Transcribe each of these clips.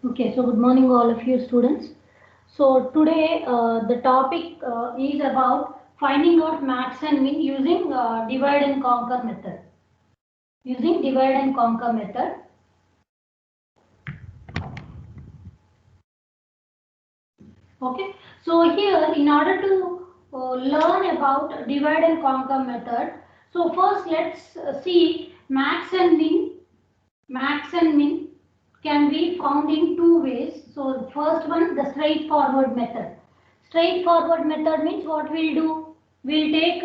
Okay, so good morning all of you students. So today the topic is about finding out max and min using divide and conquer method. Using divide and conquer method. Okay, so here in order to learn about divide and conquer method, so first let's see max and min. Max and min can be found in two ways. So first one, the straightforward method. Straightforward method means what we'll do, we'll take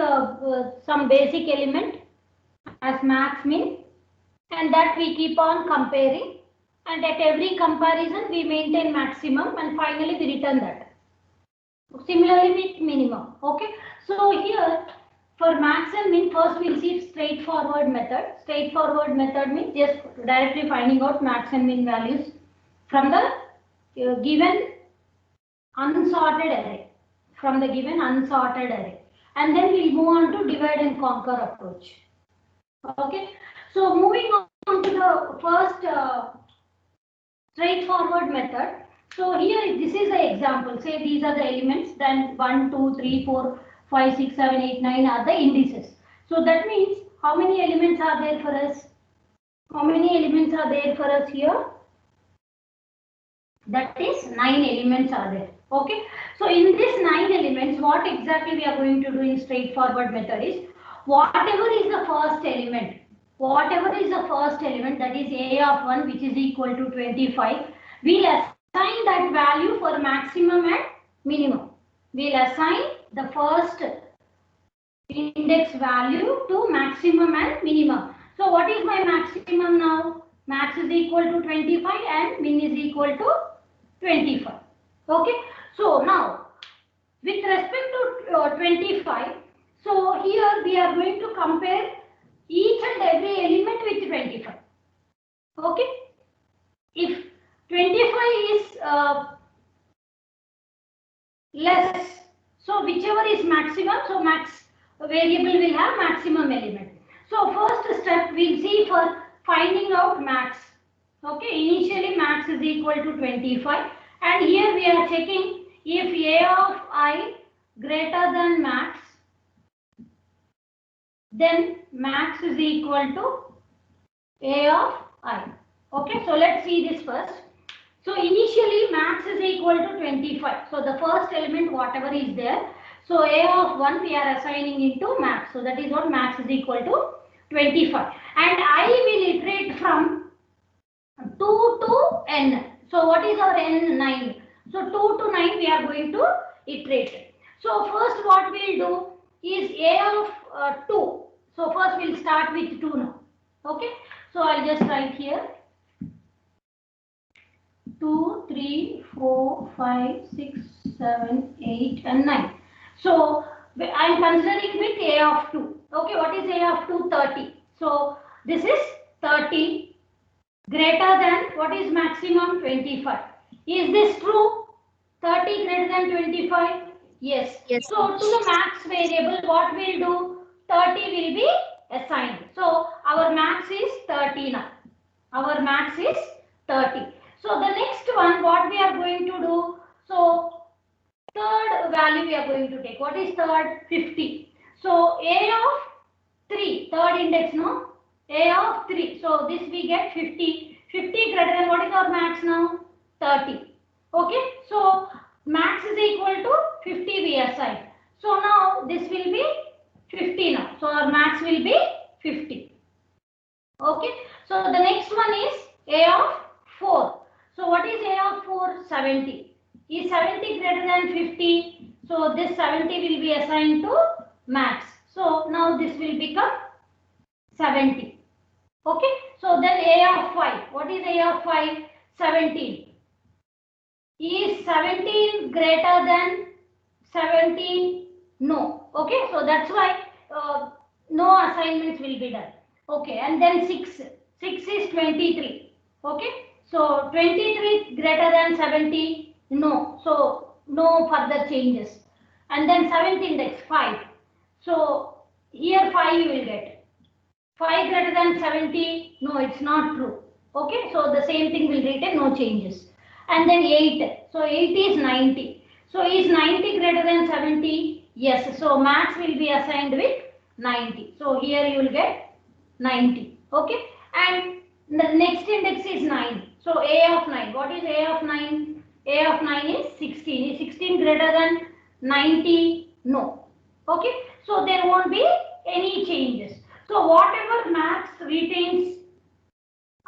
some basic element as max min, and that we keep on comparing, and at every comparison we maintain maximum and finally we return that. Similarly with minimum. Okay, so here for max and min, first we'll see straightforward method. Straightforward method means just directly finding out max and min values from the given unsorted array. From the given unsorted array. And then we'll move on to divide and conquer approach. Okay, so moving on to the first straightforward method. So here this is the example. Say these are the elements, then 1, 2, 3, 4, 5, 6, 7, 8, 9 are the indices. So that means how many elements are there for us? How many elements are there for us here? That is 9 elements are there. Okay. So in this 9 elements, what exactly we are going to do in straightforward method is whatever is the first element. Whatever is the first element, that is A of 1, which is equal to 25, we'll assign that value for maximum and minimum. We'll assign the first index value to maximum and minimum. So what is my maximum now? Max is equal to 25 and min is equal to 25. Okay. So now with respect to 25, so here we are going to compare each and every element with 25. Okay. If 25 is less, so whichever is maximum, so max variable will have maximum element. So first step we'll see for finding out max. Okay, initially max is equal to 25, and here we are checking if A of I greater than max, then max is equal to A of I. Okay, so let's see this first. So initially max is equal to 25. So the first element whatever is there. So A of 1 we are assigning into max. So that is what max is equal to 25. And I will iterate from 2 to n. So what is our n? 9. So 2 to 9 we are going to iterate. So first what we will do is A of 2. So first we will start with 2 now. Okay. So I'll just write here 2, 3, 4, 5, 6, 7, 8 and 9. So I'm considering with A of 2. Okay, what is A of 2? 30. So this is 30 greater than what is maximum? 25. Is this true? 30 greater than 25? Yes. Yes. So to the max variable what we'll do? 30 will be assigned. So our max is 30 now. Our max is 30. So the next one what we are going to do? So third value we are going to take. What is third? 50. So A of 3, third index, no? A of 3. So this we get 50. 50 greater than what is our max now? 30. Okay. So max is equal to 50 we assign. So now this will be 50 now. So our max will be 50. Okay. So the next one is A of 4. So what is A of 4? 70. Is 70 greater than 50? So this 70 will be assigned to max. So now this will become 70. Okay. So then A of 5. What is A of 5? 17. Is 17 greater than 17? No. Okay. So that's why no assignments will be done. Okay. And then 6. 6 is 23. Okay. So 23 greater than 70? No. So no further changes. And then 7th index 5. So here 5 you will get. 5 greater than 70? No, it's not true. Okay, so the same thing will retain, no changes. And then 8. So 8 is 90. So is 90 greater than 70? Yes. So max will be assigned with 90. So here you will get 90. Okay. And the next index is 9. So A of 9. What is A of 9? A of 9 is 16. Is 16 greater than 90? No. Okay. So there won't be any changes. So whatever max retains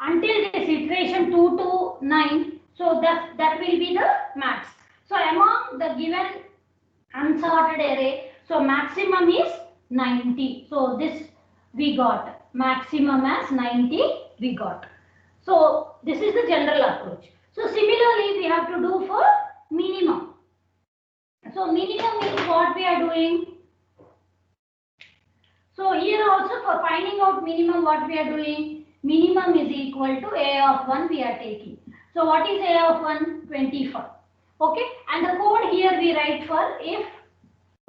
until this iteration 2 to 9, so that will be the max. So among the given unsorted array, so maximum is 90. So this we got maximum as 90 we got. So this is the general approach. So similarly we have to do for minimum. So minimum is what we are doing. So here also for finding out minimum, what we are doing, minimum is equal to A of 1 we are taking. So what is A of 1? 25. Okay, and the code here we write for if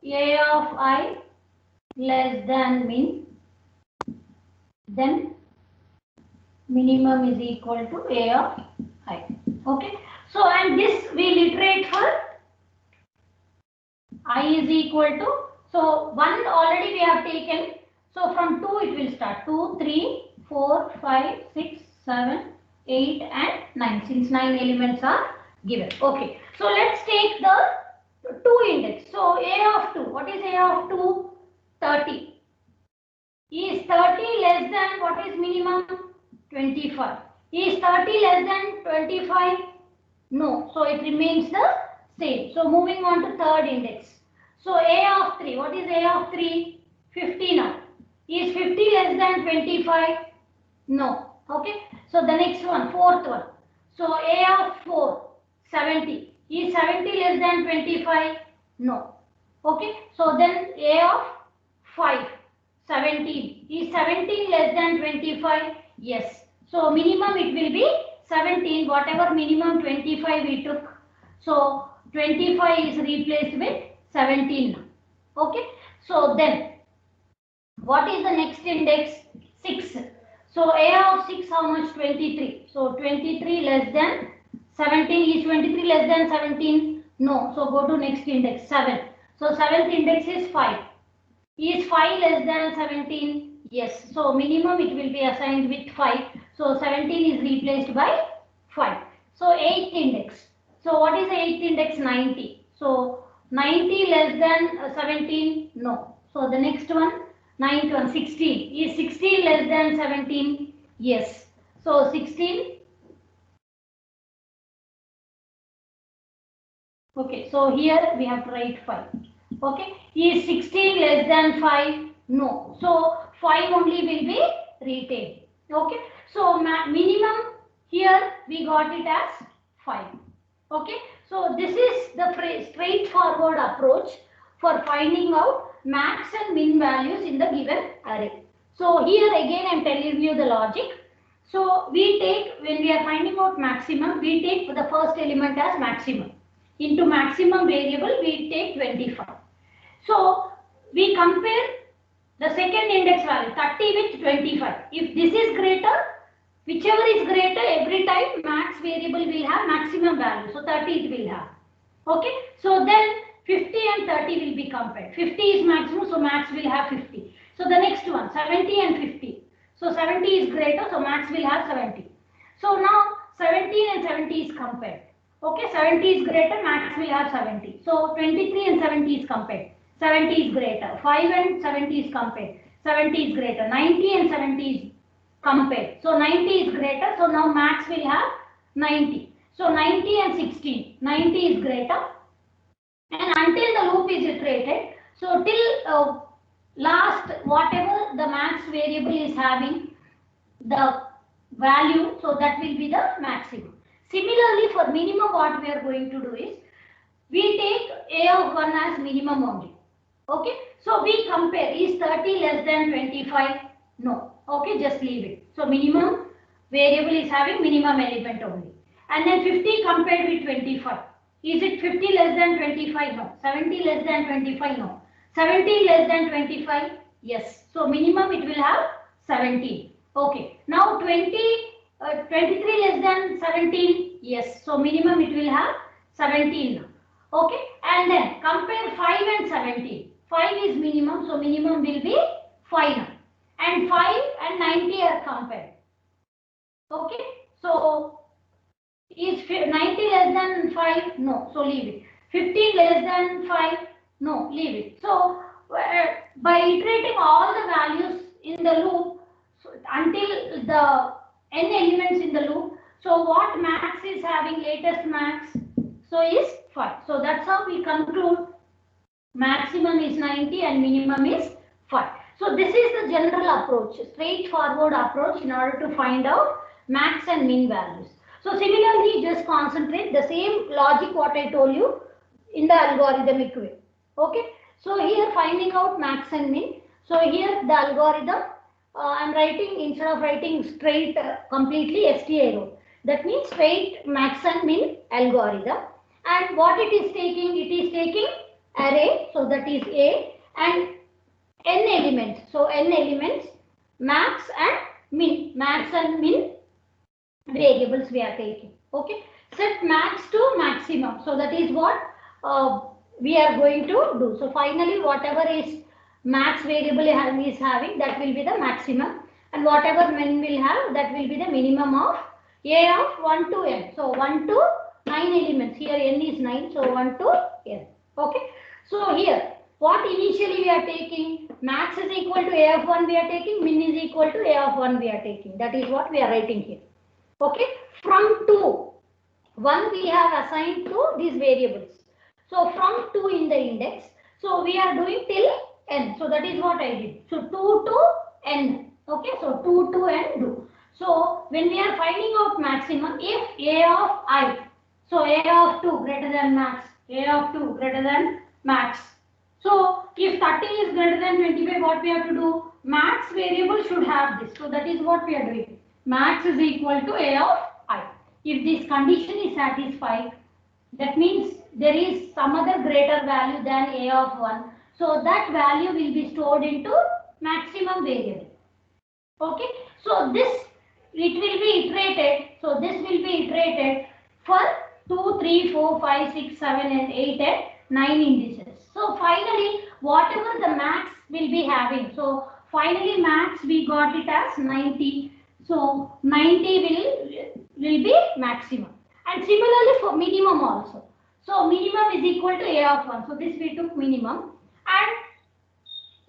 A of I less than min, then minimum is equal to A of I. Okay, so and this we iterate for I is equal to, so 1 already we have taken. So from 2 it will start 2, 3, 4, 5, 6, 7, 8 and 9 since 9 elements are given. Okay. So let's take the 2 index. So A of 2. What is A of 2? 30. Is 30 less than what is minimum? 25. Is 30 less than 25? No. So it remains the same. So moving on to third index. So A of 3. What is A of 3? 50 now. Is 50 less than 25? No. Okay. So the next one, fourth one. So A of 4, 70. Is 70 less than 25? No. Okay. So then A of 5, 17. Is 17 less than 25? Yes. So minimum it will be 17. Whatever minimum 25 we took. So 25 is replaced with 17 now. Okay. So then what is the next index? 6. So A of 6 how much? 23. So 23 less than 17. Is 23 less than 17? No. So go to next index 7. So 7th index is 5. Is 5 less than 17? Yes. So minimum it will be assigned with 5. So 17 is replaced by 5. So 8th index. So what is the 8th index? 90. So 90 less than 17? No. So the next one, 9th one, 16. Is 16 less than 17? Yes. So 16. Okay. So here we have to write 5. Okay. Is 16 less than 5? No. So 5 only will be retained. Okay. So minimum here we got it as 5. Okay. So this is the straightforward approach for finding out max and min values in the given array. So here again I am telling you the logic. So we take, when we are finding out maximum, we take the first element as maximum. Into maximum variable we take 25. So we compare the second index value 30 with 25. If this is greater, whichever is greater, every time max variable will have maximum value. So 30 it will have. Okay. So then 50 and 30 will be compared. 50 is maximum, so max will have 50. So the next one, 70 and 50. So 70 is greater, so max will have 70. So now 17 and 70 is compared. Okay, 70 is greater, max will have 70. So 23 and 70 is compared. 70 is greater. 5 and 70 is compared. 70 is greater. 90 and 70 is compared. So 90 is greater. So now max will have 90. So 90 and 16. 90 is greater. And until the loop is iterated, so till last whatever the max variable is having the value, so that will be the maximum. Similarly, for minimum, what we are going to do is we take A of 1 as minimum only. Okay, so we compare, is 30 less than 25? No. Okay, just leave it. So minimum variable is having minimum element only. And then 50 compared with 25. Is it 50 less than 25? No. 70 less than 25? No. 17 less than 25? Yes. So minimum it will have 17. Okay. Now 20 23 less than 17? Yes. So minimum it will have 17 now. Okay. And then compare 5 and 17. 5 is minimum, so minimum will be 5 now. And 5 and 90 are compared. Okay. So is 90 less than 5? No. So leave it. 15 less than 5? No. Leave it. So by iterating all the values in the loop, so until the n elements in the loop, so what max is having latest max? So is 5. So that's how we conclude maximum is 90 and minimum is 5. So this is the general approach, straightforward approach in order to find out max and min values. So similarly, just concentrate the same logic what I told you in the algorithmic way. Okay. So here finding out max and min. So here the algorithm I am writing, instead of writing straight completely STI row. That means straight max and min algorithm. And what it is taking? It is taking array. So that is A, and n elements. So n elements, max and min. Max and min variables we are taking. Okay. Set max to maximum. So that is what we are going to do. So finally whatever is max variable is having, that will be the maximum, and whatever min will have, that will be the minimum of A of 1 to n. So 1 to 9 elements. Here n is 9. So 1 to n. Okay. So here what initially we are taking, max is equal to A of 1 we are taking, min is equal to A of 1 we are taking. That is what we are writing here. Okay. From 2, 1 we have assigned to these variables. So from 2 in the index, so we are doing till n. So that is what I did. So 2 to n. Okay. So 2 to n do. So when we are finding out maximum, if A of I, so A of 2 greater than max, A of 2 greater than max. So if 30 is greater than 25, what we have to do? Max variable should have this. So that is what we are doing. Max is equal to A of I. If this condition is satisfied, that means there is some other greater value than A of 1. So that value will be stored into maximum variable. Okay. So this, it will be iterated. So this will be iterated for 2, 3, 4, 5, 6, 7 and 8 and 9 indices. So finally whatever the max will be having. So finally max we got it as 90. So 90 will be maximum. And similarly for minimum also. So minimum is equal to A of 1. So this we took minimum, and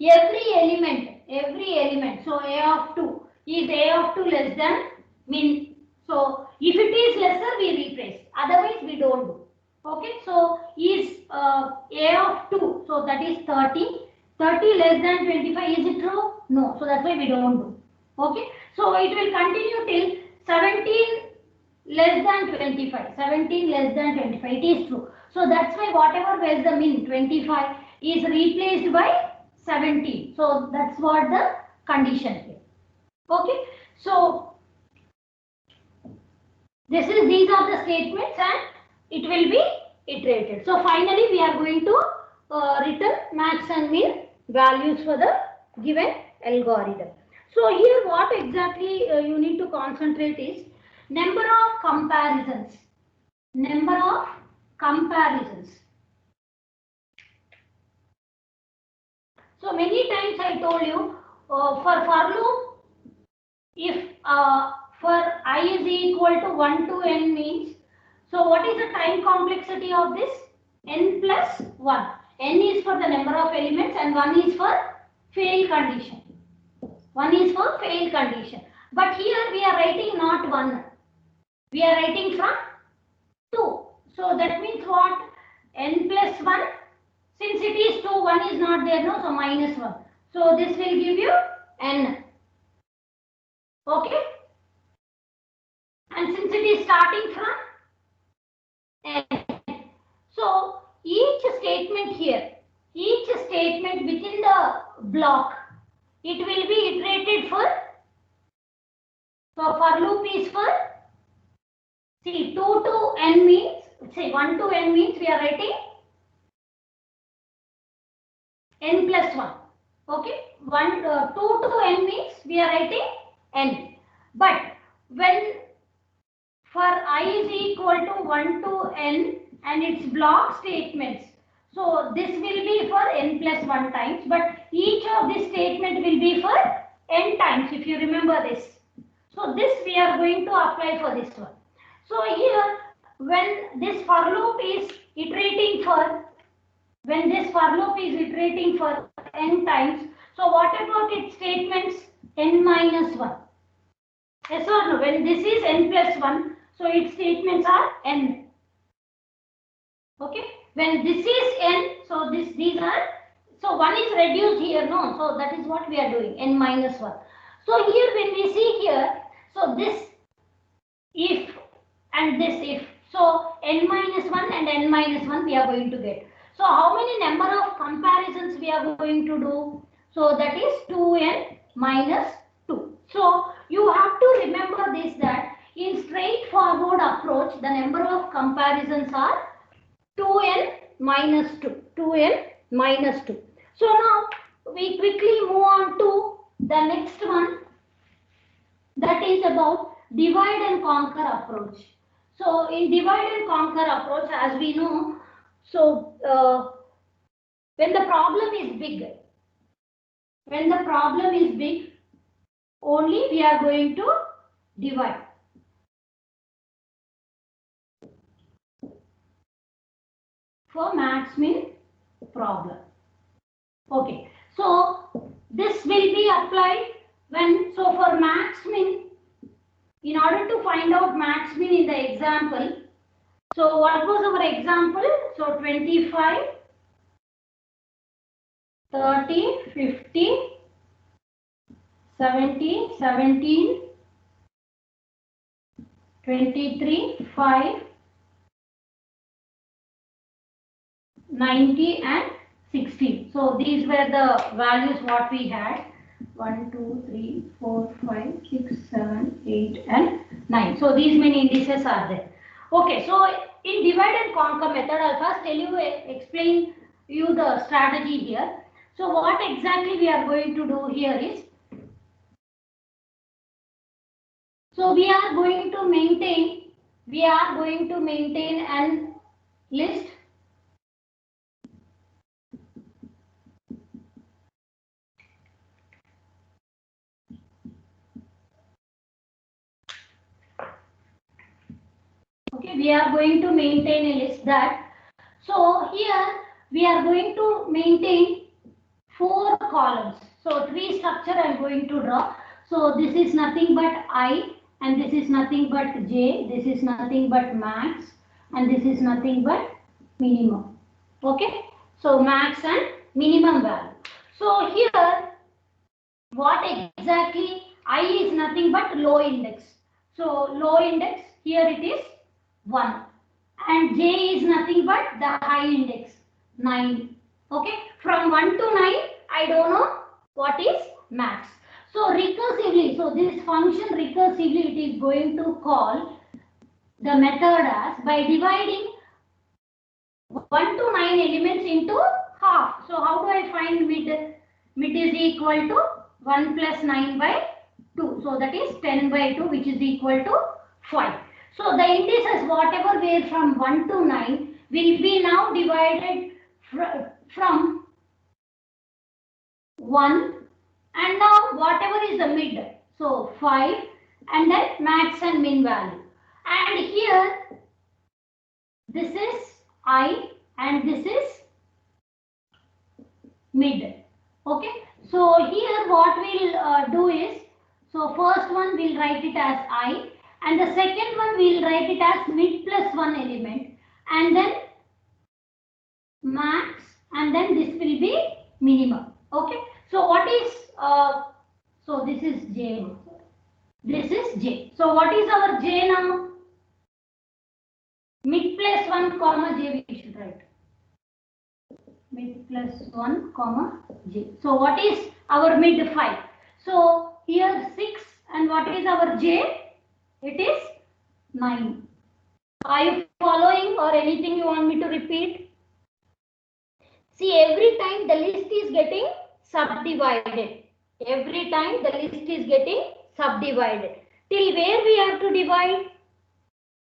every element. So A of 2 is A of 2 less than min. So if it is lesser we replace. Otherwise we don't do. Okay. So is A of 2. So that is 30. 30 less than 25. Is it true? No. So that's why we don't do. Okay. So it will continue till 17 less than 25. 17 less than 25. It is true. So that's why whatever was the min 25 is replaced by 17. So that's what the condition here. Okay. So these are the statements and it will be iterated. So finally we are going to return max and min values for the given algorithm. So here what exactly you need to concentrate is number of comparisons. Number of comparisons. So many times I told you for loop, if for I is equal to 1 to n means, so what is the time complexity of this? N plus 1. N is for the number of elements and 1 is for fail condition. 1 is for fail condition. But here we are writing not 1. We are writing from 2. So that means what? N plus 1. Since it is 2, 1 is not there, no? So minus 1. So this will give you n. Okay? And since it is starting from n. So each statement here, each statement within the block, it will be iterated for. So for loop is for, see, 2 to n means, say 1 to n means we are writing n plus 1. Okay, 2 to n means we are writing n. But when for I is equal to 1 to n and its block statements. So this will be for n plus 1 times, but each of this statement will be for n times, if you remember this. So this we are going to apply for this one. So here, when this for loop is iterating for, n times, so what about its statements? N minus 1. Yes or no? When this is n plus 1, so its statements are n. Okay. When this is n, so these are, so 1 is reduced here, no? So that is what we are doing, n minus 1. So here when we see here, so this if and this if, so n minus 1 and n minus 1 we are going to get. So how many number of comparisons we are going to do? So that is 2n minus 2. So you have to remember this, that in straightforward approach the number of comparisons are 2n minus 2. 2n minus 2. So now we quickly move on to the next one, that is about divide and conquer approach. So in divide and conquer approach, as we know, so when the problem is big, only we are going to divide. For max min problem. Okay, so this will be applied when, so for max min, in order to find out max min in the example, so what was our example? So 25, 30, 50, 70, 17, 23, 5, 90 and 16. So these were the values what we had. 1, 2, 3, 4, 5, 6, 7, 8 and 9. So these many indices are there. Okay, so in divide and conquer method, I'll first tell you, explain you the strategy here. So what exactly we are going to do here is, so we are going to maintain an list Okay, we are going to maintain a list that, so here we are going to maintain 4 columns. So tree structure I am going to draw. So this is nothing but I, and this is nothing but j, this is nothing but max, and this is nothing but minimum. Okay, so max and minimum value. So here what exactly, I is nothing but low index. So low index, here it is 1, and j is nothing but the high index 9. Okay, from 1 to 9 I don't know what is max. So recursively, so this function recursively it is going to call the method as by dividing 1 to 9 elements into half. So how do I find mid? Mid is equal to 1 plus 9 by 2. So that is 10 by 2, which is equal to 5. So the indices whatever were from 1 to 9 will be now divided from 1, and now whatever is the mid. So 5 and then max and min value. And here this is I and this is mid. Okay, so here what we'll do is, so first one we'll write it as I, and the second one we'll write it as mid plus 1 element, and then max, and then this will be minimum. Okay, so what is so this is j, this is j. So what is our j now? Mid plus 1 comma j we should write. Mid plus 1 comma j. So what is our mid? 5. So here 6, and what is our j? It is 9. Are you following, or anything you want me to repeat? See, every time the list is getting subdivided. Every time the list is getting subdivided. till where we have to divide?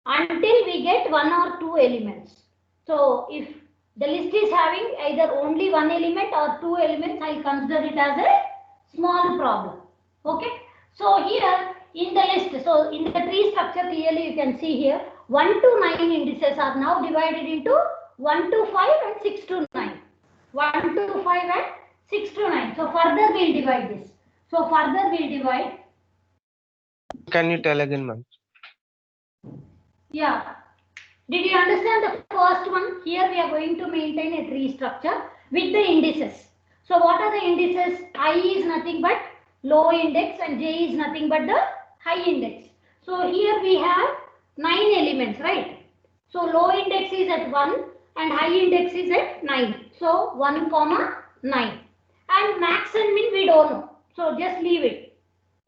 Until we get 1 or 2 elements. So if the list is having either only 1 element or 2 elements, I'll consider it as a small problem. Okay. So here in the list, so in the tree structure clearly you can see here 1 to 9 indices are now divided into 1 to 5 and 6 to 9. 1 to 5 and 6 to 9. So further we'll divide this. So further we'll divide. Can you tell again, ma'am? Yeah. Did you understand the first one? Here we are going to maintain a tree structure with the indices. So what are the indices? I is nothing but low index and j is nothing but the high index. So here we have 9 elements, right? So low index is at 1 and high index is at 9. So 1 comma 9. And max and min we don't know. So just leave it.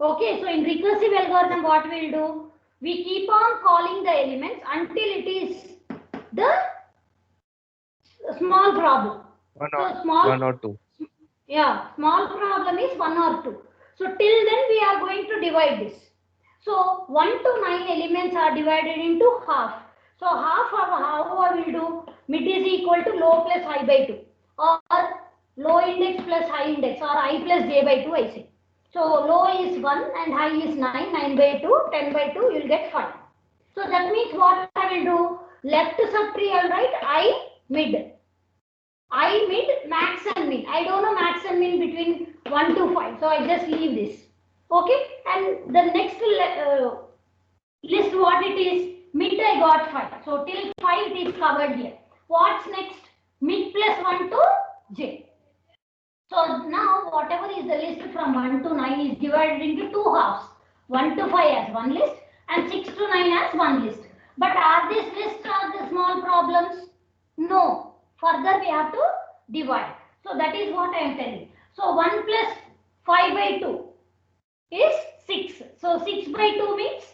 Okay, so in recursive algorithm what we'll do? We keep on calling the elements until it is the small problem. One or two. Yeah, small problem is 1 or 2. So till then we are going to divide this. So 1 to 9 elements are divided into half. So half of how we will do? Mid is equal to low plus high by 2 or low index plus high index or I plus j by 2 I say. So low is 1 and high is 9, 9 by 2, 10 by 2 you will get 5. So that means what I will do? Left subtree I will write I mid. I mid, max and min. I don't know max and min between 1 to 5. So I just leave this. Okay. And the next list what it is? Mid I got 5. So till 5 it is covered here. What's next? Mid plus 1 to j. So now whatever is the list from 1 to 9 is divided into 2 halves. 1 to 5 as one list and 6 to 9 as one list. But are these lists are the small problems? No. Further we have to divide. So that is what I am telling. So 1 plus 5 by 2 is 6. So 6 by 2 means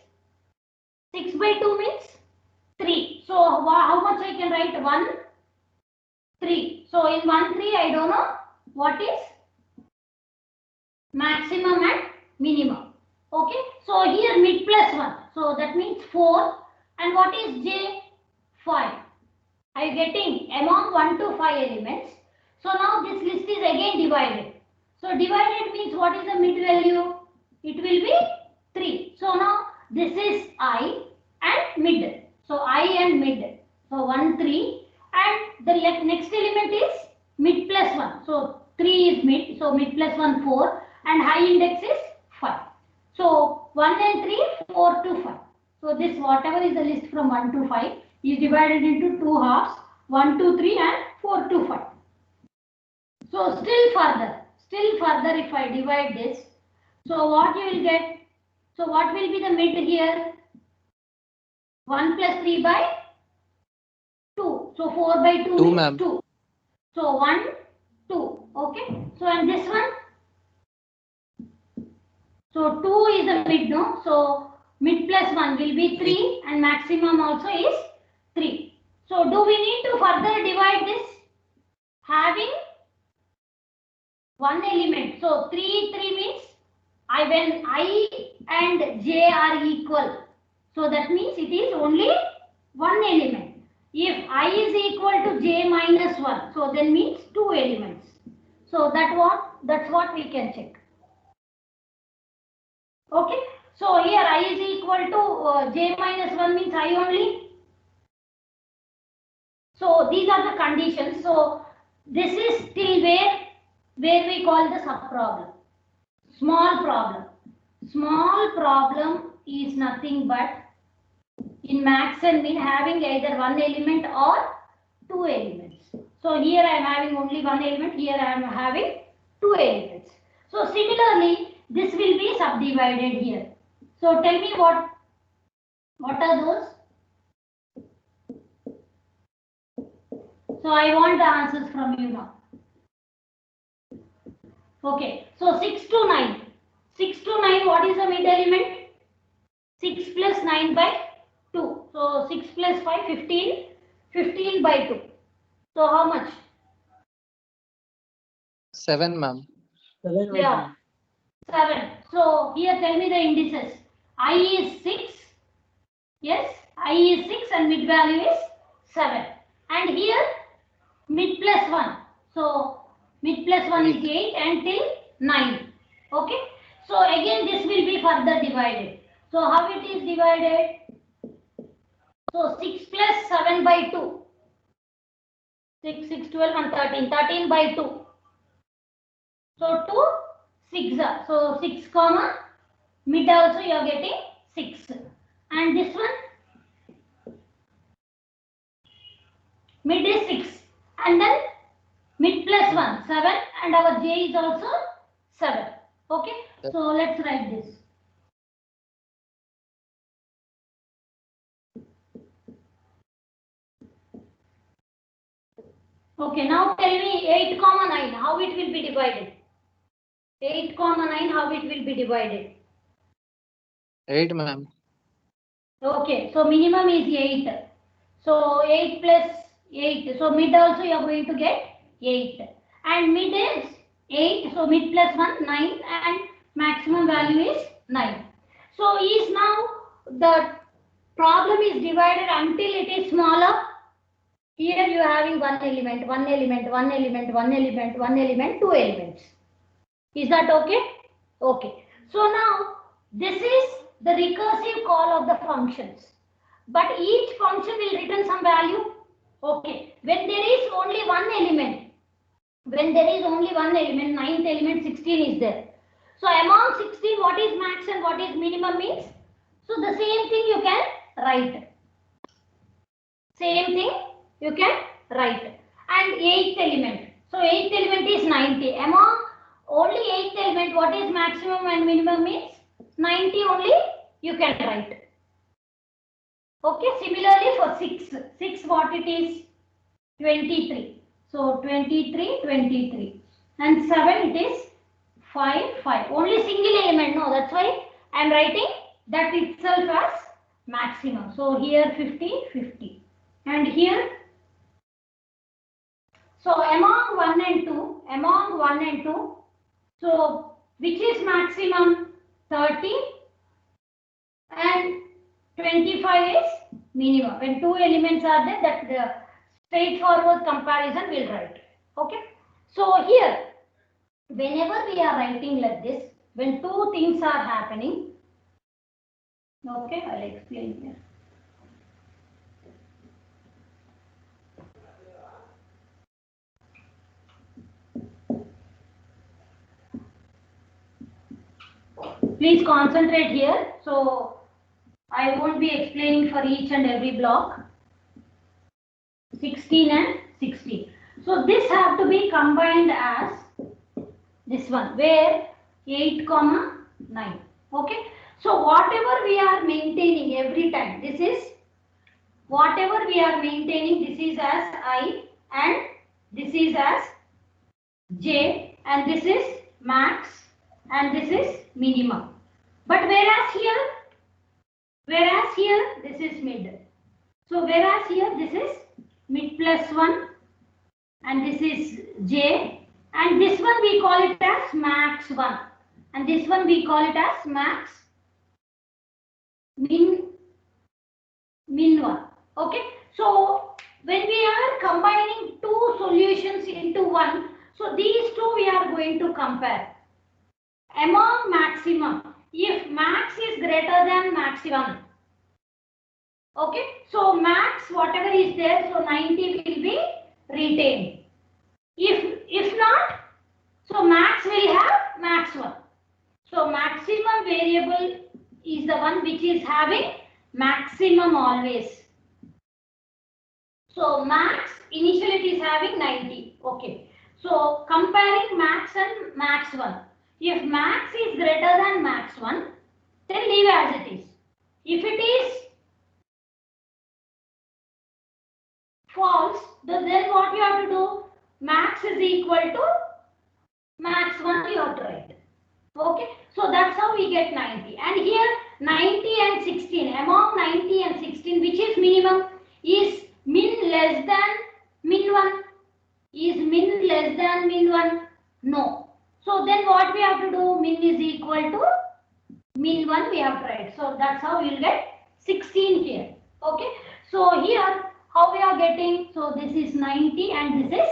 3. So how much I can write? 1, 3. So in 1, 3 I don't know what is maximum and minimum. Okay. So here mid plus 1. So that means 4. And what is j? 5. Are you getting? Among 1 to 5 elements. So now this list is again divided. So divided means what is the mid value? It will be 3. So now this is I and mid. So I and mid. So 1, 3. And the next element is mid plus 1. So 3 is mid. So mid plus 1, 4. And high index is 5. So 1 and 3, 4 to 5. So this whatever is the list from 1 to 5 is divided into 2 halves, 1 to 3 and 4 to 5. So still further if I divide this, so what you will get? So what will be the mid here? 1 plus 3 by 2. So 4 by 2 means 2. So 1, 2. Okay. So and this one? So 2 is the mid, no? So mid plus 1 will be 3 and maximum also is 3. So do we need to further divide this? Having one element. So 3 means when I and j are equal. So that means it is only one element. If I is equal to j minus 1, so then means 2 elements. So that's what we can check. Okay. So here I is equal to j minus 1 means I only. So these are the conditions. So this is till where we call the subproblem. Small problem. Small problem is nothing but in max and min having either one element or 2 elements. So here I am having only one element. Here I am having 2 elements. So similarly, this will be subdivided here. So tell me what are those? So I want the answers from you now. Okay. So 6 to 9. 6 to 9, what is the mid element? 6 plus 9 by 2. So 6 plus 5, 15. 15 by 2. So how much? 7, ma'am. 7. Yeah. 7. So here tell me the indices. I is 6. Yes, I is 6 and mid value is 7. And here mid plus 1. So mid plus 1 is 8 until 9. Okay. So again this will be further divided. So how it is divided? So 6 plus 7 by 2. 6, 6, 12 and 13. 13 by 2. So 2, 6. So 6 comma mid also you are getting 6. And this one mid is 6. And then mid plus 1, 7. And our j is also 7. Okay. So let's write this. Okay, now tell me 8 comma 9, how it will be divided? 8 comma 9, how it will be divided? 8, ma'am. Okay, so minimum is 8. So 8 plus 8, so mid also you are going to get 8. And mid is 8, so mid plus 1, 9 and maximum value is 9. So is now the problem is divided until it is smaller. Here you are having one element, one element, one element, one element, one element, two elements. Is that okay? Okay. So now this is the recursive call of the functions. But each function will return some value. Okay. When there is only one element, 9th element 16 is there. So among 16, what is max and what is minimum means? So the same thing you can write. Same thing you can write. And 8th element. So 8th element is 90. Among only 8th element, what is maximum and minimum means? 90 only you can write. Okay, similarly for 6 what it is? 23. So 23, 23. And 7 it is 5, 5. Only single element, no, that's why I am writing that itself as maximum. So here 50, 50. And here, so among 1 and 2, so which is maximum? 30 and 25 is minimum. When two elements are there, that the straightforward comparison will write. Okay. So here, whenever we are writing like this, when two things are happening, okay, I'll explain here. Please concentrate here. So I won't be explaining for each and every block. 16 and 16. So this have to be combined as this one, where 8 comma 9. Okay. So whatever we are maintaining every time, this is whatever we are maintaining, this is as I and this is as J and this is max and this is minimum. But whereas here this is mid. So whereas here this is mid plus 1 and this is J and this one we call it as max 1 and this one we call it as max min 1. Okay. So when we are combining two solutions into one, so these two we are going to compare. Among maximum, if max is greater than maximum, okay, so max whatever is there, so 90 will be retained. If not, so max will have max 1. So maximum variable is the one which is having maximum always. So max initially it is having 90. Okay. So comparing max and max 1. If max is greater than max 1, then leave as it is. If it is false, then what you have to do? Max is equal to max 1 you have to write. Okay. So that's how we get 90. And here 90 and 16. Among 90 and 16, which is minimum? Is min less than min 1? Is min less than min 1? No. So then what we have to do? Min is equal to min min 1 we have tried. So that's how we will get 16 here. Okay. So here how we are getting? So this is 90 and this is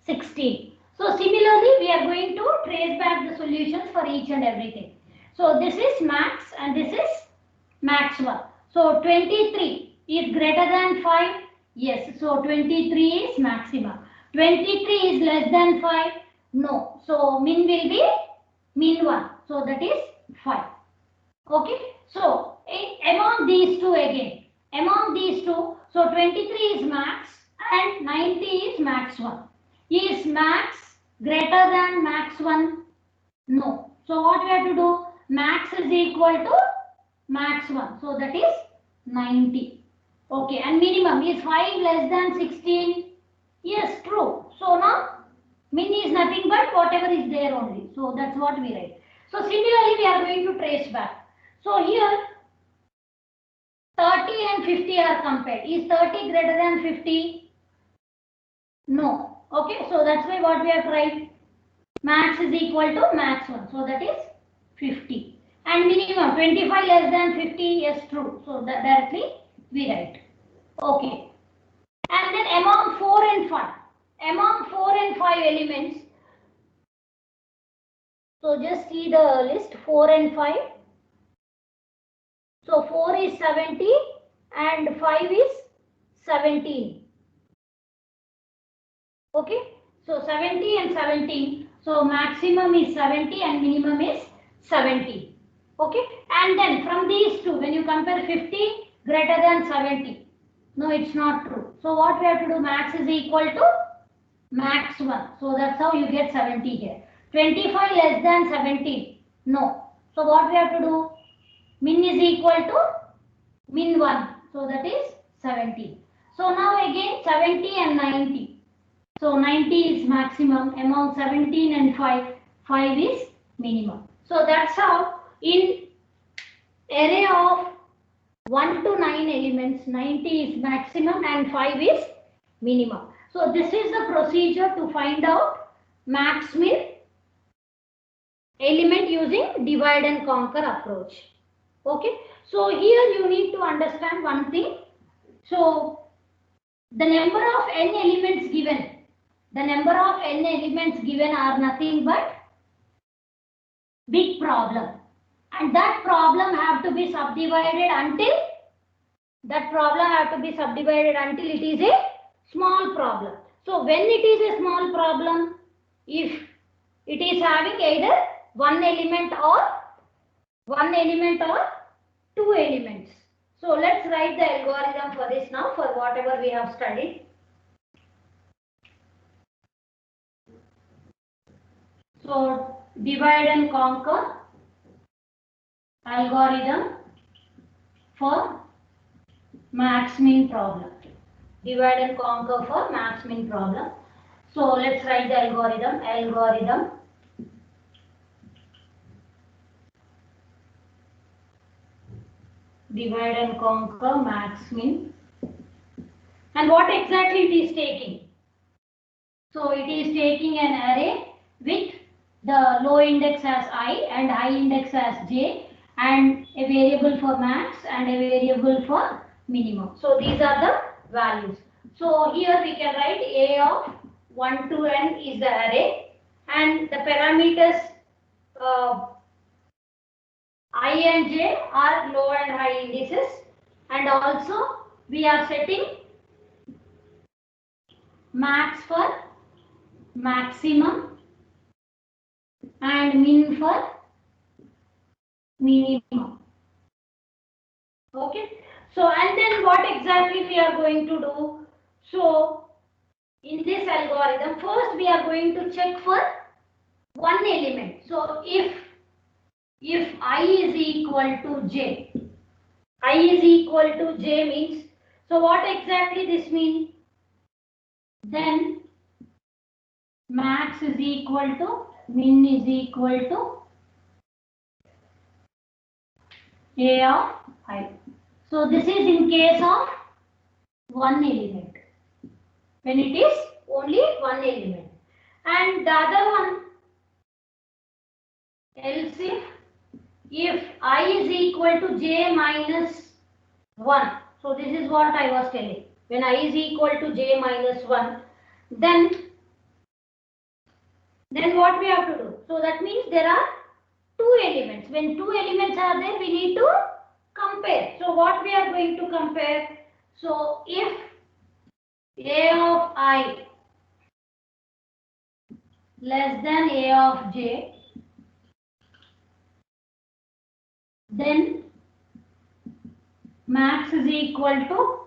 16. So similarly we are going to trace back the solutions for each and everything. So this is max and this is maximum. So 23 is greater than 5. Yes. So 23 is maximum. 23 is less than 5. No. So min will be min 1. So that is 5. Okay. So among these two again. Among these two. So 23 is max and 90 is max 1. Is max greater than max 1? No. So what we have to do? Max is equal to max 1. So that is 90. Okay. And minimum is 5 less than 16. Yes, true. So now min is nothing but whatever is there only. So that's what we write. So similarly we are going to trace back. So here 30 and 50 are compared. Is 30 greater than 50? No. Okay. So that's why what we have to write? Max is equal to max 1. So that is 50. And minimum 25 less than 50. Yes, true. So that directly we write. Okay. And then among 4 and 5. Among 4 and 5 elements. So just see the list 4 and 5. So 4 is 70 and 5 is 17. Okay. So 70 and 17. So maximum is 70 and minimum is 70. Okay. And then from these two, when you compare 50 greater than 70. No, it's not true. So what we have to do? Max is equal to max 1. So that's how you get 70 here. 25 less than 17. No. So what we have to do? Min is equal to min 1. So that is 70. So now again 70 and 90. So 90 is maximum. Among 17 and 5, 5 is minimum. So that's how in array of 1 to 9 elements, 90 is maximum and 5 is minimum. So this is the procedure to find out max min element using divide and conquer approach. Okay. So here you need to understand one thing. So the number of n elements given, are nothing but big problem. And that problem have to be subdivided until it is a small problem. So when it is a small problem, if it is having either one element or two elements. So let's write the algorithm for this now for whatever we have studied. So divide and conquer algorithm for max min problem. Divide and conquer for max min problem. So let's write the algorithm. Divide and conquer max min. And what exactly it is taking? So it is taking an array with the low index as I and high index as j and a variable for max and a variable for minimum. So these are the values. So here we can write a of 1 to n is the array and the parameters I and j are low and high indices, and also we are setting max for maximum and min for minimum. Okay. So and then what exactly we are going to do? So in this algorithm, first we are going to check for one element. So if I is equal to j, means, so what exactly this means? Then max is equal to min is equal to a of I. So this is in case of one element. When it is only one element. And the other one, else if I is equal to j minus 1, so this is what I was telling. When I is equal to j minus 1, then what we have to do? So that means there are two elements. When two elements are there, we need to compare. So what we are going to compare? So if a of I less than a of j, then max is equal to,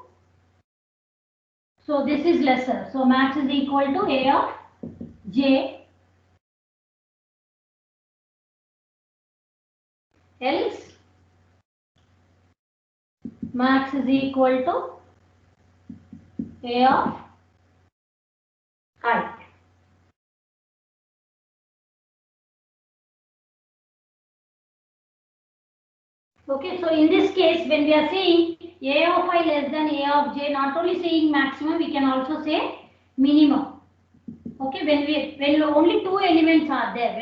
so this is lesser, so max is equal to a of j, else max is equal to a of I. Okay, so in this case, when we are saying a of I less than a of j, not only saying maximum, we can also say minimum. Okay, when only two elements are there,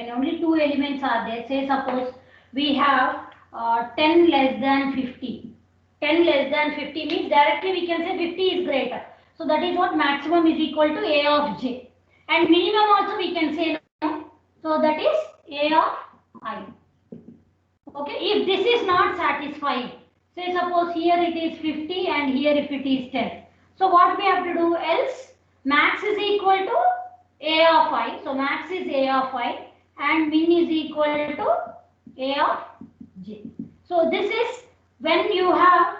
say suppose we have 10 less than 50. 10 less than 50 means directly we can say 50 is greater. So that is what maximum is equal to a of j. And minimum also we can say no. So that is a of I. Okay, if this is not satisfying, say suppose here it is 50 and here if it is 10. So what we have to do? Else max is equal to a of I. So max is a of I and min is equal to a of j. So this is when you have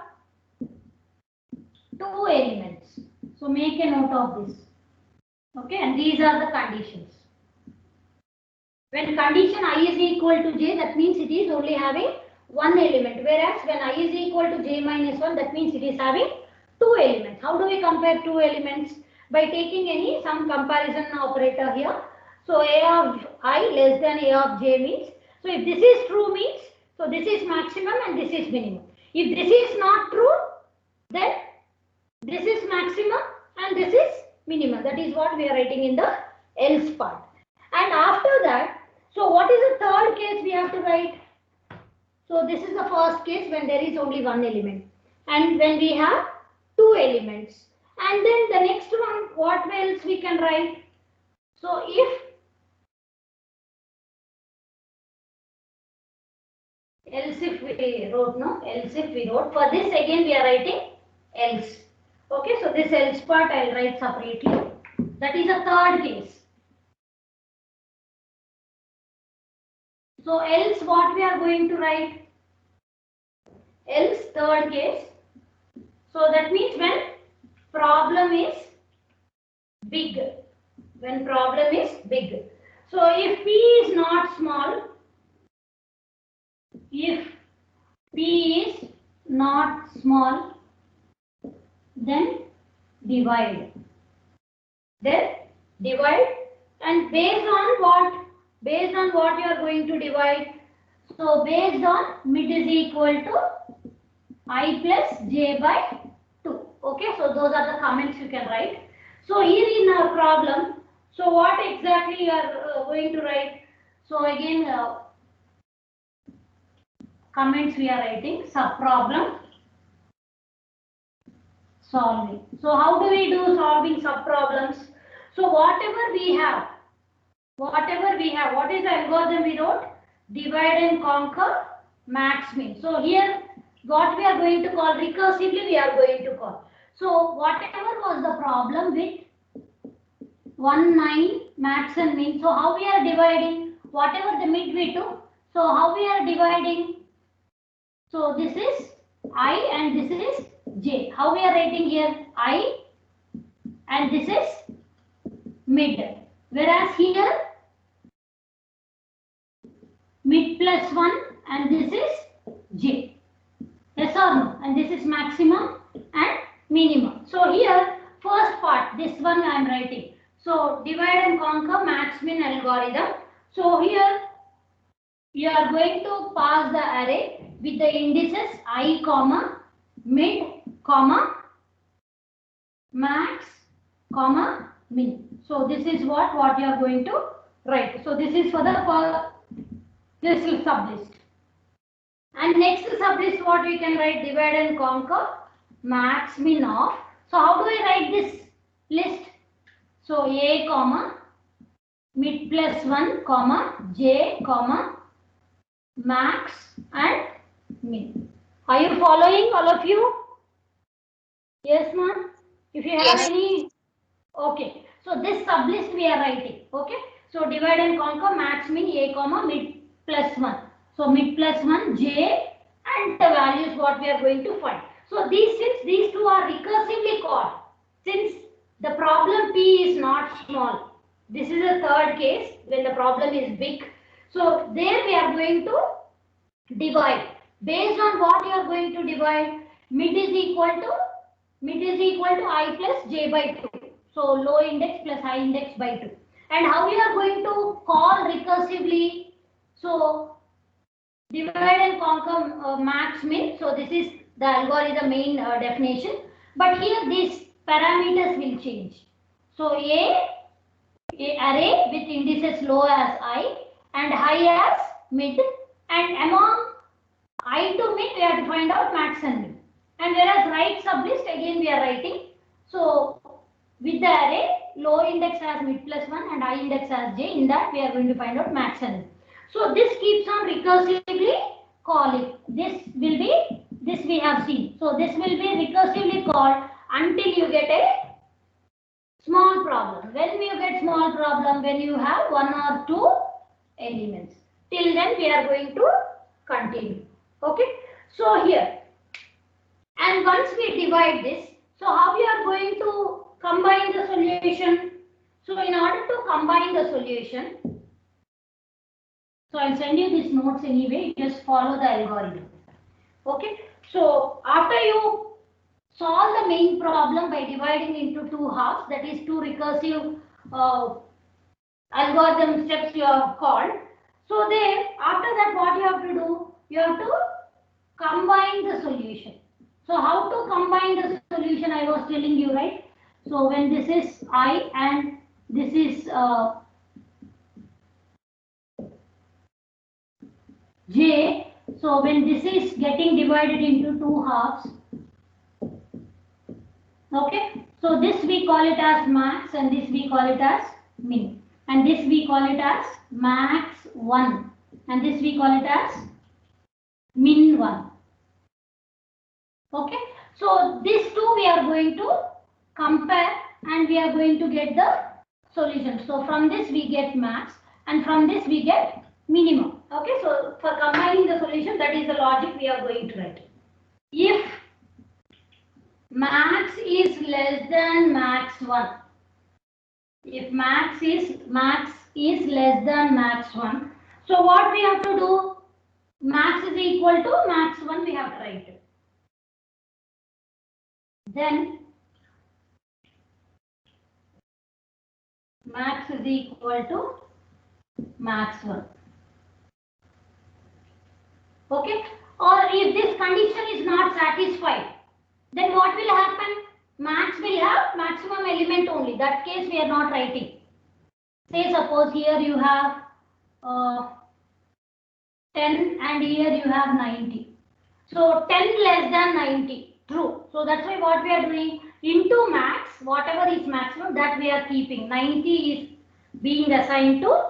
two elements. So make a note of this. Okay, and these are the conditions. When condition I is equal to j, that means it is only having one element. Whereas when I is equal to j minus 1, that means it is having two elements. How do we compare two elements? By taking some comparison operator here. So a of I less than a of j means, so if this is true means, so this is maximum and this is minimum. If this is not true, then this is maximum and this is minimum. That is what we are writing in the else part. And after that, so what is the third case we have to write? So this is the first case when there is only one element and when we have two elements. And then the next one, what else we can write? So if we wrote, for this again we are writing else. Okay, so this else part I will write separately. That is a third case. So else what we are going to write? Else third case. So that means when problem is big. When problem is big. So if P is not small, if P is not small, then divide. Then divide, and based on what? Based on what you are going to divide? So based on mid is equal to I plus j by 2. Okay, so those are the comments you can write. So here in our problem, so what exactly you are going to write? So again, comments we are writing, sub problem solving. So how do we do solving sub problems? So whatever we have, what is the algorithm we wrote? Divide and conquer, max min. So here what we are going to call, recursively we are going to call. So whatever was the problem with 1, 9, max and min. So how we are dividing? Whatever the mid we took. So how we are dividing? So this is I and this is j. How we are writing here? I and this is mid. Whereas here mid plus 1 and this is j. Yes or no? And this is maximum and minimum. So here first part, this one I am writing. So divide and conquer max min algorithm. So here you are going to pass the array with the indices I comma mid comma max comma min. So this is what you are going to write. So this is for the this is sublist. And next sublist, what we can write? Divide and conquer max min of. So how do I write this list? So a comma mid plus 1 comma j comma max and min. Are you following, all of you? Yes, ma'am. If you have Yes. any, okay. So this sublist we are writing. Okay. So divide and conquer max min a comma mid plus 1. So mid plus 1 j and the values what we are going to find. So since these two are recursively called, since the problem P is not small, this is a third case when the problem is big. So there we are going to divide. Based on what you are going to divide, mid is equal to I plus j by 2. So low index plus high index by 2. And how you are going to call recursively? So divide and conquer max min. So this is the algorithm main definition. But here these parameters will change. So a array with indices low as I and high as mid, and among I to mid we have to find out max and min. And whereas right sublist again we are writing. So with the array low index has mid plus 1 and high index has j, in that we are going to find out max and min. So this keeps on recursively calling. This we have seen. So this will be recursively called until you get a small problem. When you get small problem, when you have one or two elements. Till then we are going to continue. Okay. So here, and once we divide this, so how we are going to combine the solution? So in order to combine the solution, so I'll send you these notes anyway, just follow the algorithm. Okay. So after you solve the main problem by dividing into two halves, that is two recursive algorithm steps you have called. So then after that what you have to do? You have to combine the solution. So how to combine the solution I was telling you, right? So when this is I and this is j, so when this is getting divided into two halves, okay, so this we call it as max and this we call it as min, and this we call it as max 1 and this we call it as min 1. Okay, so these two we are going to compare and we are going to get the solution. So from this we get max and from this we get minimum. Okay, so for combining the solution, that is the logic we are going to write. If max is less than max 1, if max is less than max 1, so what we have to do? Max is equal to max 1 we have to write it. Then max is equal to max 1. Okay, or if this condition is not satisfied, then what will happen? Max will have maximum element only. That case we are not writing. Say suppose here you have 10 and here you have 90. So 10 less than 90, true. So that's why what we are doing, into max, whatever is maximum that we are keeping. 90 is being assigned to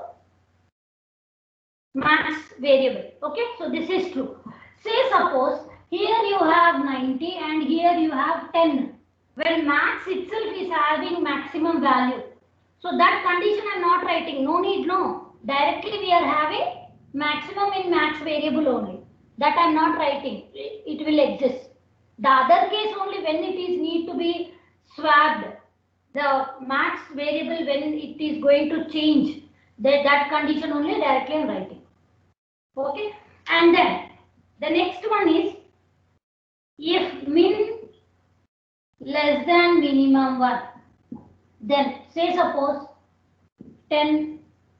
max variable. Okay, so this is true. Say suppose here you have 90 and here you have 10. Well, max itself is having maximum value. So that condition I am not writing. No need, no. Directly we are having maximum in max variable only. That I am not writing. It will exist. The other case only when it is need to be swapped. The max variable when it is going to change. That condition only directly I am writing. Okay, and then the next one is if min less than minimum 1, then say suppose 10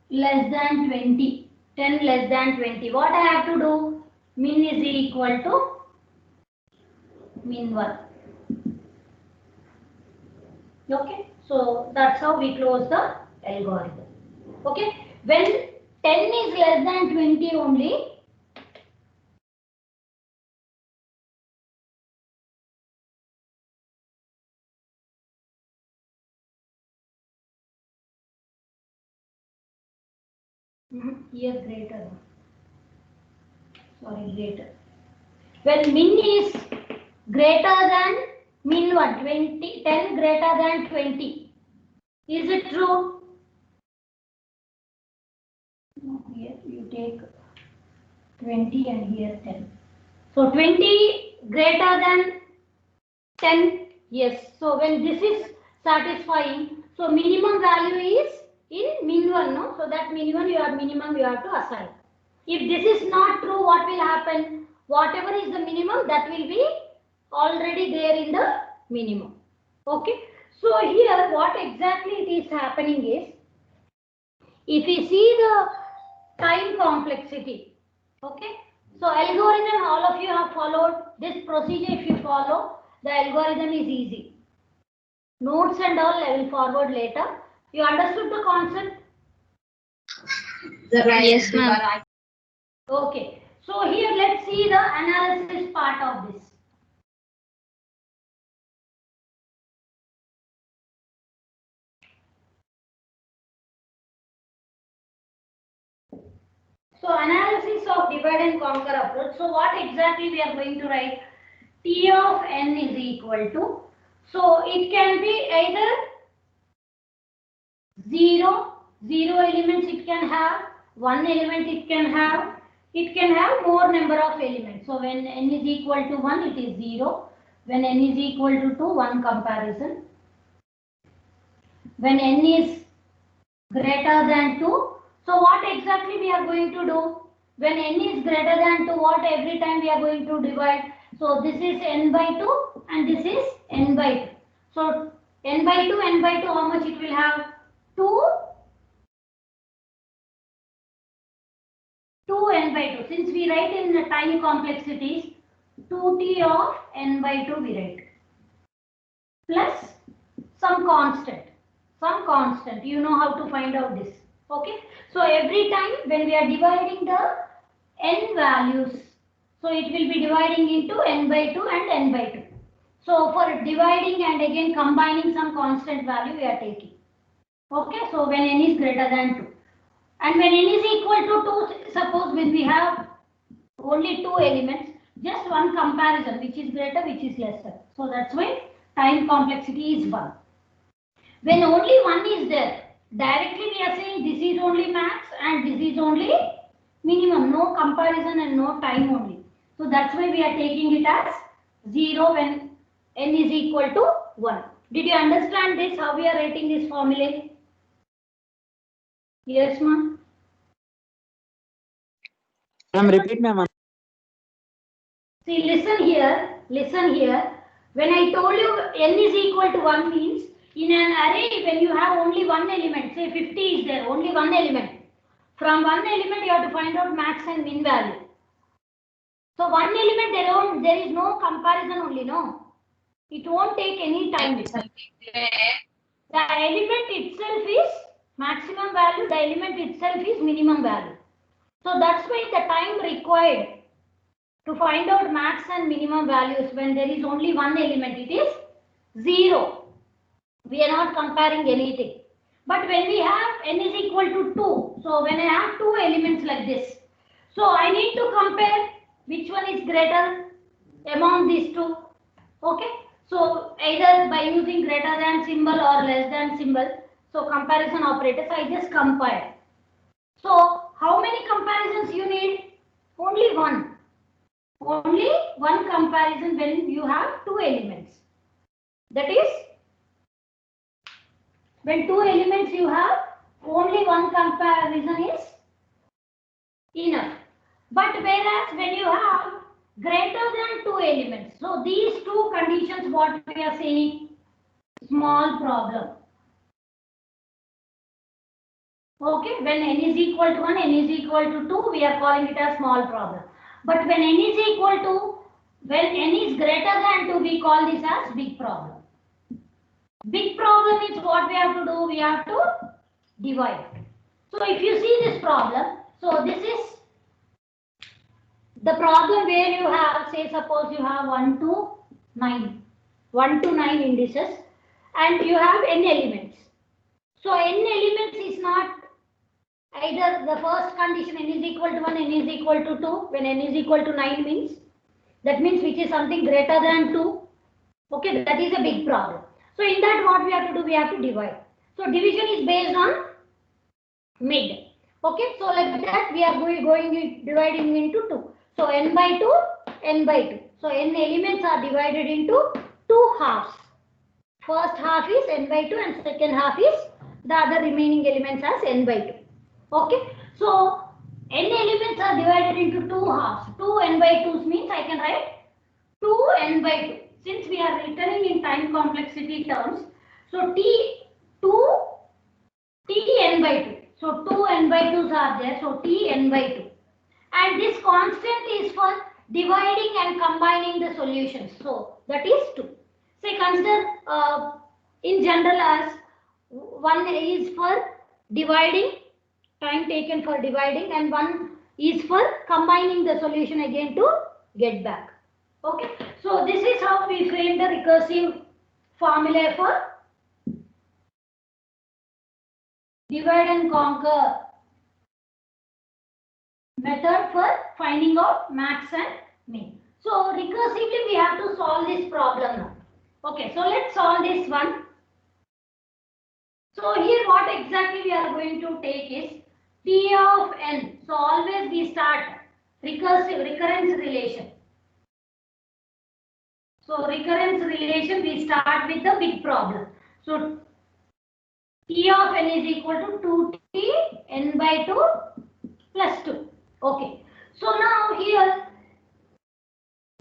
less than 20, 10 less than 20, what I have to do? Min is equal to min 1. Okay, so that's how we close the algorithm. Okay, when 10 is less than 20 only, Here greater. Sorry, greater. When min is greater than min 1, 20, 10 greater than 20. Is it true? No, here you take 20 and here 10. So 20 greater than 10. Yes. So when this is satisfying, so minimum value is in min 1, no? So that minimum you have to assign. If this is not true, what will happen? Whatever is the minimum, that will be already there in the minimum. Okay. So here what exactly it is happening is, if we see the time complexity, okay. So algorithm, all of you have followed this procedure. If you follow, the algorithm is easy. Notes and all I will forward later. You understood the concept? Yes, ma'am. Okay. So here let's see the analysis part of this. So analysis of divide and conquer approach. So what exactly we are going to write? T of n is equal to. So it can be either 0 elements it can have, 1 element it can have more number of elements. So when n is equal to 1 it is 0, when n is equal to 2 1 comparison, when n is greater than 2. So what exactly we are going to do? When n is greater than 2, what every time we are going to divide? So this is n by 2 and this is n by 2. So n by 2, how much it will have? 2 n by 2. Since we write in the time complexities, 2t of n by 2 we write. Plus some constant. You know how to find out this. Okay. So every time when we are dividing the n values, so it will be dividing into n by 2 and n by 2. So for dividing and again combining some constant value we are taking. Okay. So when n is greater than 2. And when n is equal to 2, suppose when we have only 2 elements, just one comparison, which is greater, which is lesser. So that's why time complexity is 1. When only 1 is there, directly we are saying this is only max and this is only minimum, no comparison and no time only. So that's why we are taking it as 0 when n is equal to 1. Did you understand this, how we are writing this formula? Yes, ma'am. Ma'am, repeat, ma'am. See, listen here. When I told you n is equal to 1 means, in an array when you have only one element, say 50 is there, only one element. From one element you have to find out max and min value. So one element there is no comparison only, no. It won't take any time. The element itself is maximum value, the element itself is minimum value. So that's why the time required to find out max and minimum values when there is only one element, it is 0. We are not comparing anything. But when we have n is equal to 2, so when I have 2 elements like this, so I need to compare which one is greater among these two. Okay. So either by using greater than symbol or less than symbol. So comparison operators, I just compare. So how many comparisons you need? Only one. Only one comparison when you have 2 elements. That is, when 2 elements you have, only one comparison is enough. But whereas when you have greater than 2 elements, so these two conditions, what we are saying, small problem. Okay, when n is equal to 1, n is equal to 2, we are calling it a small problem. But when n is equal to, when n is greater than 2, we call this as big problem. Big problem is what we have to do, we have to divide. So if you see this problem, so this is the problem where you have, say suppose you have 1 to 9 indices and you have n elements. So n elements is not Either the first condition n is equal to 1, n is equal to 2, when n is equal to 9 means, that means which is something greater than 2. Okay, that is a big problem. So in that what we have to do, we have to divide. So division is based on mid. Okay, so like that we are going dividing into 2. So n by 2, n by 2. So n elements are divided into 2 halves. First half is n by 2 and second half is the other remaining elements as n by 2. Okay, so n elements are divided into 2 halves. 2 n by 2 means I can write 2 n by 2. Since we are returning in time complexity terms, so two t n by 2. So 2 n by 2s are there. So t n by 2. And this constant is for dividing and combining the solutions. So that is 2. So consider in general as one is for dividing, time taken for dividing, and one is for combining the solution again to get back. Okay. So this is how we frame the recursive formula for divide and conquer method for finding out max and min. So recursively we have to solve this problem now. Okay, so let's solve this one. So here what exactly we are going to take is T of n. So always we start recurrence relation. So recurrence relation we start with the big problem. So T of n is equal to 2t n by 2 plus 2. Okay. So now here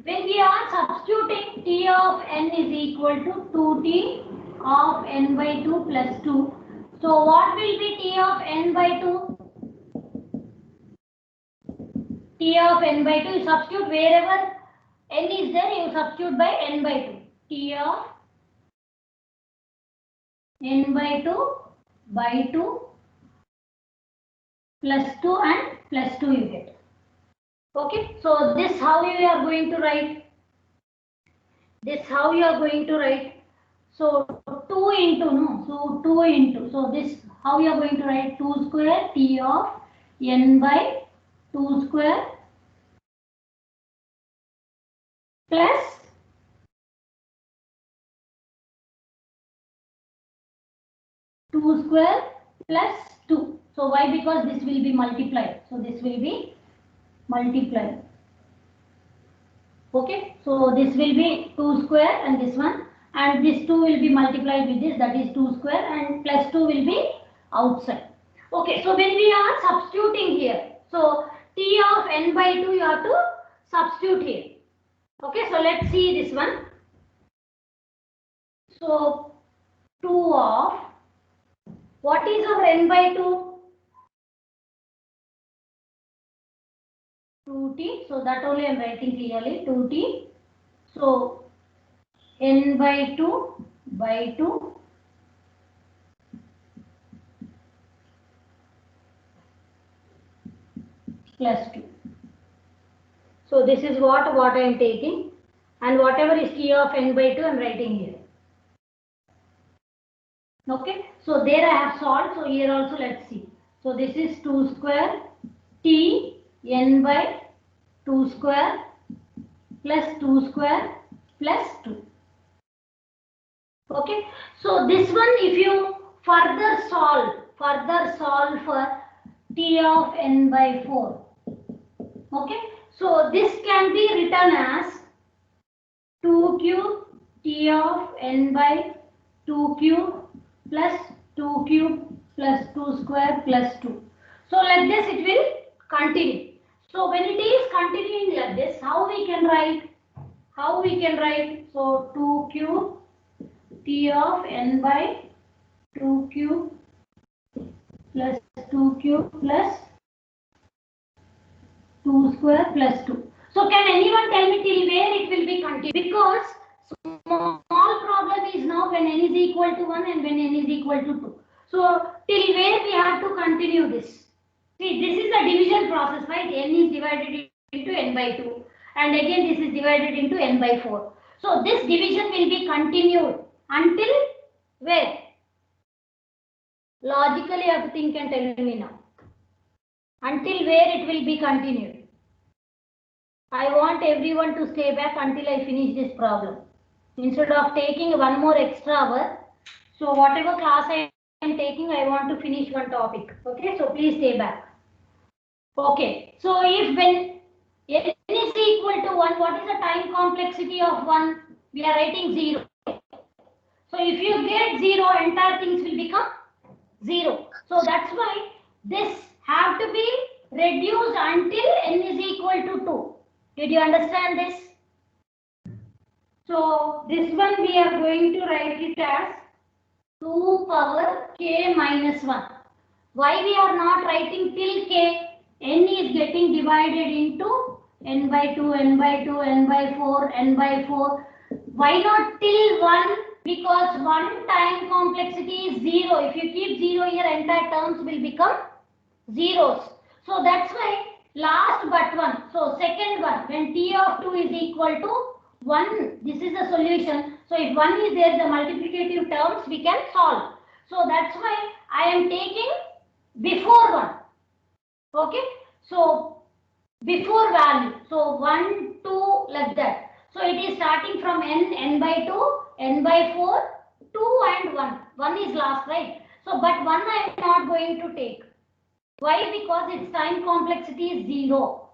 when we are substituting T of n is equal to 2t of n by 2 plus 2. So what will be T of n by 2? T of n by 2, you substitute wherever n is there, you substitute by n by 2. T of n by 2 by 2 plus 2 and plus 2 you get. Okay, so this how you are going to write. This how you are going to write. So 2 into, no, so 2 into, so this how you are going to write 2 square T of n by 2 square plus square plus 2. So why? Because this will be multiplied. So this will be multiplied. Okay, so this will be 2 square and this one, and this 2 will be multiplied with this, that is 2 square, and plus 2 will be outside. Okay, so when we are substituting here, so T of n by 2 you have to substitute here. Okay, so let's see this one. So 2 of, what is our n by 2? 2t, so that only I am writing clearly, 2t. So n by 2 by 2 plus 2. So this is what I am taking, and whatever is T of n by 2 I am writing here. Okay, so there I have solved, so here also let's see. So this is 2 square T n by 2 square plus 2 square plus 2. Okay, so this one if you further solve for T of n by 4. Okay, so this can be written as 2 cube T of n by 2 cube plus 2 cube plus 2 square plus 2. So like this it will continue. So when it is continuing like this, how we can write? So 2 cube T of n by 2 cube plus 2 cube plus 2 square plus 2. So can anyone tell me till where it will be continued? Because small problem is now when n is equal to 1 and when n is equal to 2. So till where we have to continue this? See, this is the division process, right? N is divided into n by 2 and again this is divided into n by 4. So this division will be continued until where? Logically you have to think and tell me now. Until where it will be continued. I want everyone to stay back until I finish this problem. Instead of taking one more extra hour, so whatever class I am taking, I want to finish one topic. Okay, so please stay back. Okay, so if when n is equal to 1, what is the time complexity of 1? We are writing 0. So if you get 0, entire things will become 0. So that's why this have to be reduced until n is equal to 2. Did you understand this? So this one we are going to write it as 2 power k minus 1. Why we are not writing till k? N is getting divided into n by 2, n by 2, n by 4, n by 4. Why not till 1? Because one time complexity is 0. If you keep 0 here, entire terms will become zeros. So that's why last but 1. So second one, when t of 2 is equal to 1, this is the solution. So if 1 is there, the multiplicative terms we can solve. So that's why I am taking before 1. Okay, so before value, so 1, 2, like that. So it is starting from n by 2, n by 4, 2 and 1. 1 is last, right? So but 1 I am not going to take. Why? Because its time complexity is 0.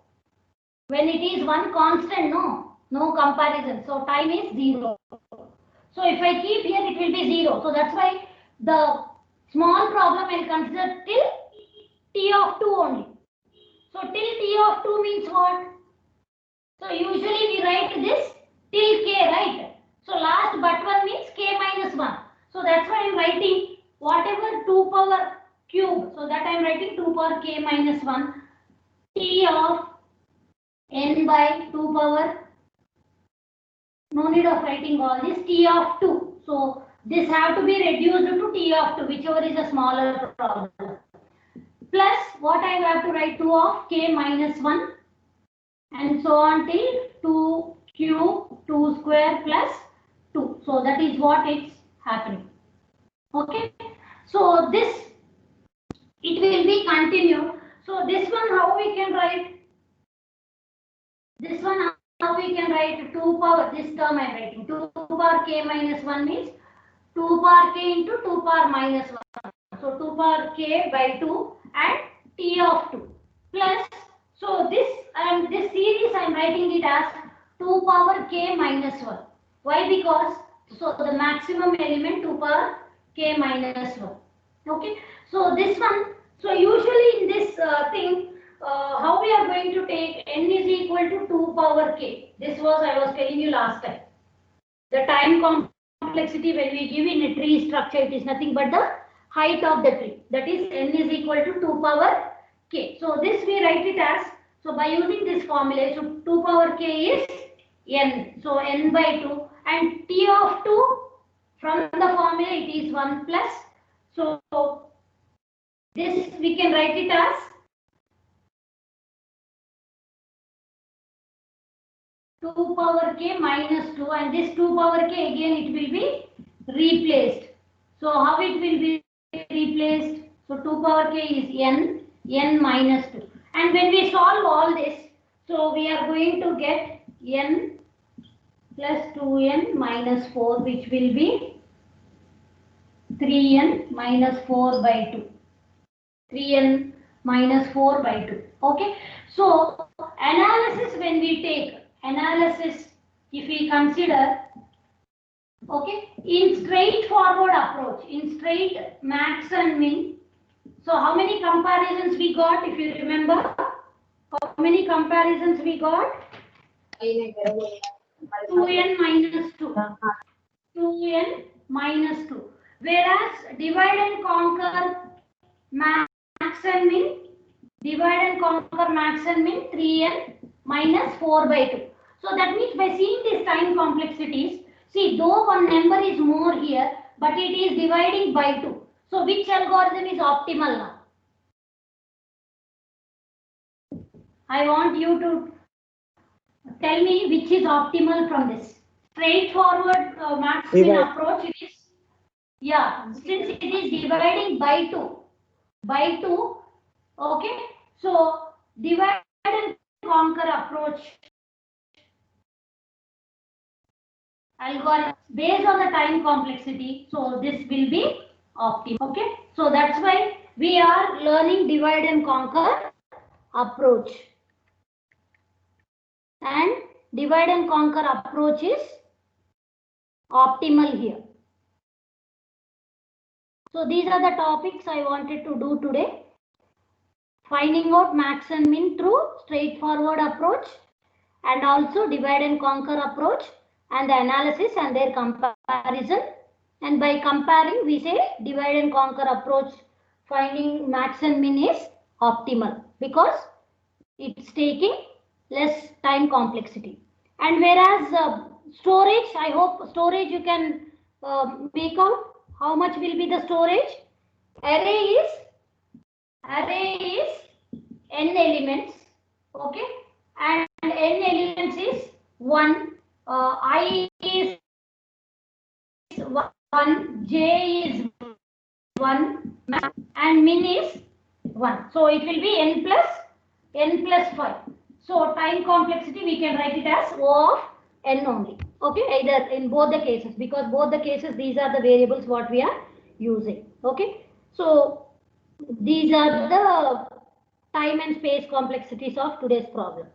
When it is one constant, no comparison. So time is 0. So if I keep here, it will be 0. So that's why the small problem I will consider till t of 2 only. So till t of 2 means what? So usually we write this till k, right? So last but 1 means k minus 1. So that's why I am writing whatever 2 power cube. So that I am writing 2 power k minus 1 t of n by 2 power. No need of writing all this, t of 2. So this have to be reduced to t of 2, whichever is a smaller problem. Plus what I have to write 2 of k minus 1 and so on till 2 cube 2 square plus 2. So that is what it's happening. Okay. So this it will be continued. So this one how we can write? This one how we can write 2 power, this term I am writing 2 power k minus 1 means 2 power k into 2 power minus 1. So 2 power k by 2 and t of 2 plus, so this series I am writing it as 2 power k minus 1. Why? Because so the maximum element 2 power k minus 1. Okay. So this one, so usually in this thing, how we are going to take n is equal to 2 power k. This was I was telling you last time. The time complexity when we give in a tree structure, it is nothing but the height of the tree. That is n is equal to 2 power k. So this we write it as, so by using this formula, so 2 power k is n. So n by 2 and t of 2 from the formula it is 1 plus. So this we can write it as two power k minus 2 and this 2 power k again it will be replaced. So how it will be replaced? So 2 power k is n minus 2. And when we solve all this, so we are going to get n plus 2n minus 4, which will be 3n minus 4 by 2. 3n minus 4 by 2. Okay. So analysis, when we take analysis, if we consider, okay, in straightforward approach, in straight max and min. So how many comparisons we got, if you remember? How many comparisons we got? 2n minus 2. 2n minus 2. Whereas divide and conquer max and min, divide and conquer max and min 3n minus 4 by 2. So that means by seeing these time complexities, see though one number is more here, but it is dividing by 2. So which algorithm is optimal now? I want you to tell me which is optimal from this. Straightforward max min approach, it is, yeah, since it is dividing by 2, okay. So divide and conquer approach algorithm based on the time complexity. So this will be optimal. Okay. So that's why we are learning divide and conquer approach. And divide and conquer approach is optimal here. So these are the topics I wanted to do today. Finding out max and min through straightforward approach, and also divide and conquer approach, and the analysis and their comparison. And by comparing, we say divide and conquer approach finding max and min is optimal because it's taking less time complexity. And whereas storage, I hope storage you can make out how much will be the storage. Array is n elements, okay, and n elements is 1, I is 1, j is 1, and min is 1. So it will be n plus 5. So time complexity we can write it as O of n only. Okay, either in both the cases, because both the cases these are the variables what we are using. Okay, so these are the time and space complexities of today's problem.